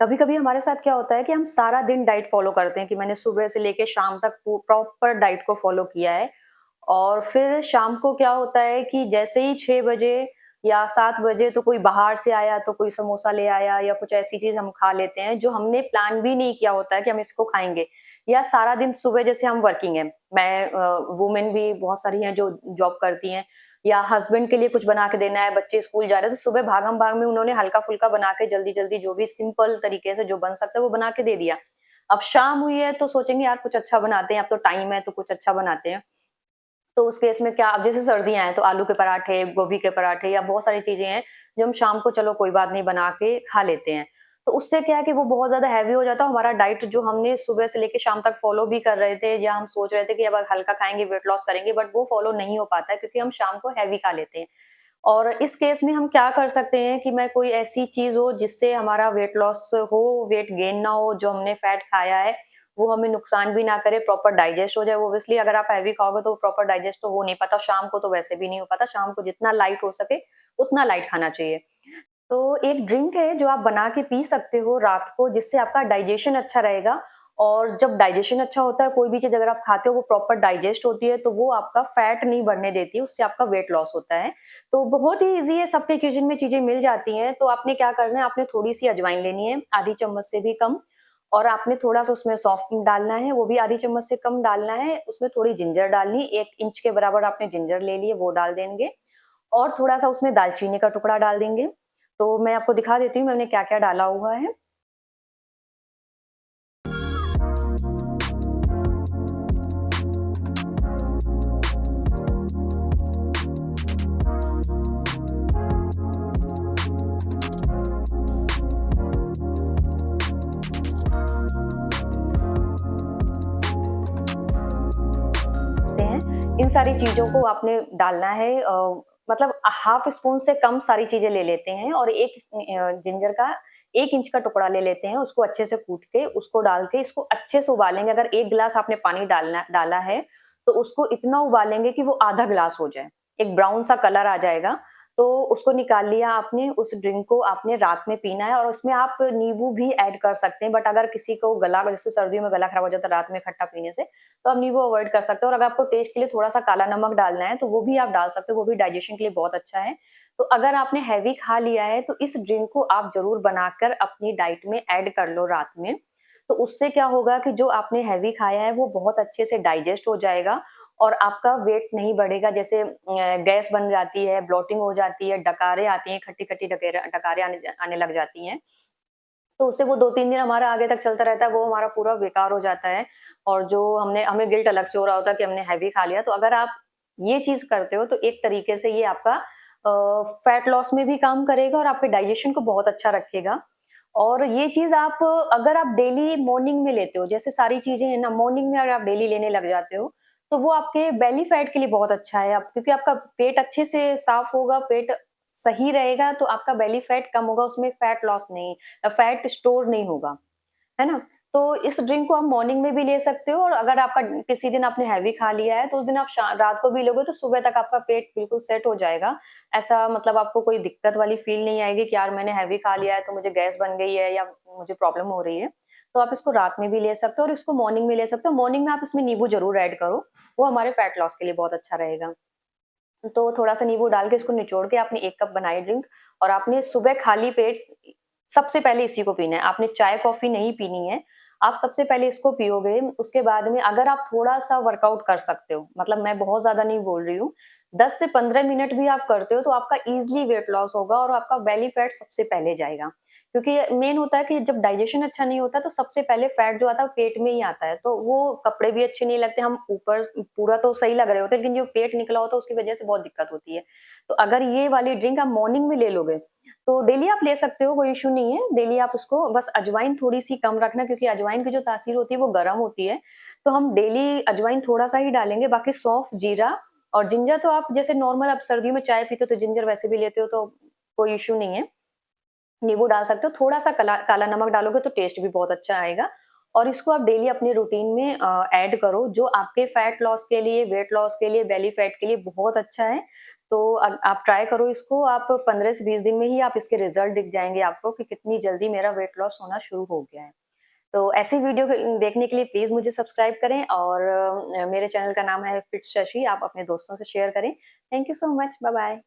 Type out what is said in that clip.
कभी-कभी हमारे साथ क्या होता है कि हम सारा दिन डाइट फ़ॉलो करते हैं कि मैंने सुबह से लेके शाम तक प्रॉपर डाइट को फ़ॉलो किया है और फिर शाम को क्या होता है कि जैसे ही 6 बजे या 7 बजे तो कोई बाहर से आया तो कोई समोसा ले आया या कुछ ऐसी चीज़ हम खा लेते हैं जो हमने प्लान भी नहीं किया होता है कि हम इसको खाएँगे। या सारा दिन सुबह जैसे हम वर्किंग हैं, मैं वुमेन भी बहुत सारी हैं जो जॉब करती हैं या हस्बैंड के लिए कुछ बना के देना है, बच्चे स्कूल जा रहे हैं तो सुबह भागम-भाग में उन्होंने हल्का-फुल्का बना के जल्दी-जल्दी जो भी सिंपल तरीके से जो बन सकता है वो बना के दे दिया। अब शाम हुई है तो सोचेंगे यार कुछ अच्छा बनाते हैं, अब तो टाइम है तो कुछ अच्छा बनाते हैं। तो उस केस में क्या अब जैसे सर्दियाँ हैं तो आलू के पराठे, गोभी के पराठे या बहुत सारी चीज़ें हैं जो हम शाम को चलो कोई बात नहीं बना के खा लेते हैं। तो उससे क्या है कि वो बहुत ज़्यादा हेवी हो जाता है, हमारा डाइट जो हमने सुबह से लेके शाम तक फॉलो भी कर रहे थे या हम सोच रहे थे कि अब हल्का खाएँगे, वेट लॉस करेंगे बट वो फॉलो नहीं हो पाता है क्योंकि हम शाम को हेवी खा लेते हैं। और इस केस में हम क्या कर सकते हैं कि मैं कोई ऐसी चीज़ हो जिससे हमारा वेट लॉस हो, वेट गेन ना हो, जो हमने फैट खाया है वो हमें नुकसान भी ना करे, प्रॉपर डाइजेस्ट हो जाए। ऑब्वियसली अगर आप हैवी खाओगे तो प्रॉपर डाइजेस्ट तो हो नहीं पाता, शाम को तो वैसे भी नहीं हो पाता, शाम को जितना लाइट हो सके उतना लाइट खाना चाहिए। तो एक ड्रिंक है जो आप बना के पी सकते हो रात को जिससे आपका डाइजेशन अच्छा रहेगा और जब डाइजेशन अच्छा होता है कोई भी चीज़ अगर आप खाते हो वो प्रॉपर डाइजेस्ट होती है तो वो आपका फैट नहीं बढ़ने देती है, उससे आपका वेट लॉस होता है। तो बहुत ही ईज़ी है, सबके किचन में चीज़ें मिल जाती हैं, तो आपने क्या करना है आपने थोड़ी-सी अजवाइन लेनी है, आधी चम्मच से भी कम और आपने थोड़ा-सा उसमें सौंफ डालना है, वो भी आधी चम्मच से कम डालना है, उसमें थोड़ी जिंजर डालनी, 1 इंच के बराबर आपने जिंजर ले ली है वो डाल देंगे और थोड़ा-सा उसमें दालचीनी का टुकड़ा डाल देंगे। तो मैं आपको दिखा देती हूँ मैंने क्या-क्या डाला हुआ है। हैं, इन सारी चीज़ों को आपने डालना है मतलब हाफ स्पून से कम सारी चीज़ें ले लेते हैं और एक जिंजर का 1 इंच का टुकड़ा ले लेते हैं, उसको अच्छे से कूट के, उसको डाल के इसको अच्छे से उबालेंगे। अगर 1 गिलास आपने पानी डाला है, तो उसको इतना उबालेंगे कि वो आधा गिलास हो जाए, एक ब्राउन सा कलर आ जाएगा, तो उसको निकाल लिया आपने, उस ड्रिंक को आपने रात में पीना है और उसमें आप नींबू भी ऐड कर सकते हैं, बट अगर किसी को गला जैसे सर्दियों में गला खराब हो जाता है रात में खट्टा पीने से, तो आप नींबू अवॉइड कर सकते हो और अगर आपको टेस्ट के लिए थोड़ा-सा काला नमक डालना है, तो वो भी आप डाल सकते हो, वो भी डाइजेशन के लिए बहुत अच्छा है। तो अगर आपने हेवी खा लिया है, तो इस ड्रिंक को आप ज़रूर बनाकर अपनी डाइट में ऐड कर लो रात में। तो उससे क्या होगा कि जो आपने हेवी खाया है, वो बहुत अच्छे से डाइजेस्ट हो जाएगा और आपका वेट नहीं बढ़ेगा। जैसे गैस बन जाती है, ब्लोटिंग हो जाती है, डकारें आती हैं, खट्टी-खट्टी डकारें आने लग जाती हैं। तो उससे वो 2-3 दिन हमारा आगे तक चलता रहता है, वो हमारा पूरा बेकार हो जाता है और जो हमने हमें गिल्ट अलग से हो रहा होता है कि हमने हैवी खा लिया। तो अगर आप ये चीज़ करते हो तो एक तरीके से ये आपका फैट लॉस में भी काम करेगा और आपके डाइजेशन को बहुत अच्छा रखेगा। और ये चीज़ आप अगर आप डेली मॉर्निंग में लेते हो, जैसे सारी चीज़ें हैं ना मॉर्निंग में अगर आप डेली लेने लग जाते हो, तो वो आपके बेली फैट के लिए बहुत अच्छा है। आप क्योंकि आपका पेट अच्छे से साफ होगा, पेट सही रहेगा तो आपका बेली फैट कम होगा, उसमें फैट लॉस नहीं फैट स्टोर नहीं होगा, है ना? तो इस ड्रिंक को आप मॉर्निंग में भी ले सकते हो और अगर आपका किसी दिन आपने हैवी खा लिया है, तो उस दिन आप रात को भी लोगे तो सुबह तक आपका पेट बिल्कुल सेट हो जाएगा। ऐसा मतलब आपको कोई दिक्कत वाली फ़ील नहीं आएगी कि यार मैंने हैवी खा लिया है तो मुझे गैस बन गई है या मुझे प्रॉब्लम हो रही है। तो आप इसको रात में भी ले सकते हो और इसको मॉर्निंग में ले सकते हो। मॉर्निंग में आप इसमें नींबू ज़रूर ऐड करो, वो हमारे फैट लॉस के लिए बहुत अच्छा रहेगा। तो थोड़ा-सा नींबू डाल के इसको निचोड़ के आपने 1 कप बनाई ड्रिंक और आपने सुबह खाली पेट सबसे पहले इसी को पीना है। आपने चाय-कॉफ़ी नहीं पीनी है। आप सबसे पहले इसको पियोगे, उसके बाद में अगर आप थोड़ा-सा वर्कआउट कर सकते हो, मतलब मैं बहुत ज़्यादा नहीं बोल रही हूँ, 10 से 15 मिनट भी आप करते हो तो आपका ईज़िली वेट लॉस होगा और आपका बेली फैट सबसे पहले जाएगा। क्योंकि मेन होता है कि जब डाइजेशन अच्छा नहीं होता तो सबसे पहले फैट जो आता है पेट में ही आता है। तो वो कपड़े भी अच्छे नहीं लगते, हम ऊपर पूरा तो सही लग रहे होते हैं लेकिन जो पेट निकला होता है उसकी वजह से बहुत दिक्कत होती है। तो अगर ये वाली ड्रिंक आप मॉर्निंग में ले लोगे, तो डेली आप ले सकते हो, कोई इश्यू नहीं है। डेली आप उसको बस अजवाइन थोड़ी-सी कम रखना क्योंकि अजवाइन की जो तासीर होती है वो गरम होती है। तो हम डेली अजवाइन थोड़ा-सा ही डालेंगे, बाकी सौंफ, जीरा और जिंजर तो आप जैसे नॉर्मल आप सर्दियों में चाय पीते हो तो जिंजर वैसे भी लेते हो तो कोई इश्यू नहीं है। नींबू डाल सकते हो, थोड़ा-सा काला नमक डालोगे तो टेस्ट भी बहुत अच्छा आएगा और इसको आप डेली अपने रूटीन में ऐड करो, जो आपके फैट लॉस के लिए, वेट लॉस के लिए, बेली फैट के लिए बहुत अच्छा है। तो आप ट्राई करो इसको, आप 15 से 20 दिन में ही आप इसके रिज़ल्ट दिख जाएँगे आपको कि कितनी जल्दी मेरा वेट लॉस होना शुरू हो गया है। तो ऐसी वीडियो देखने के लिए प्लीज़ मुझे सब्सक्राइब करें और मेरे चैनल का नाम है फिट शशि, आप अपने दोस्तों से शेयर करें। Thank you so much, bye bye.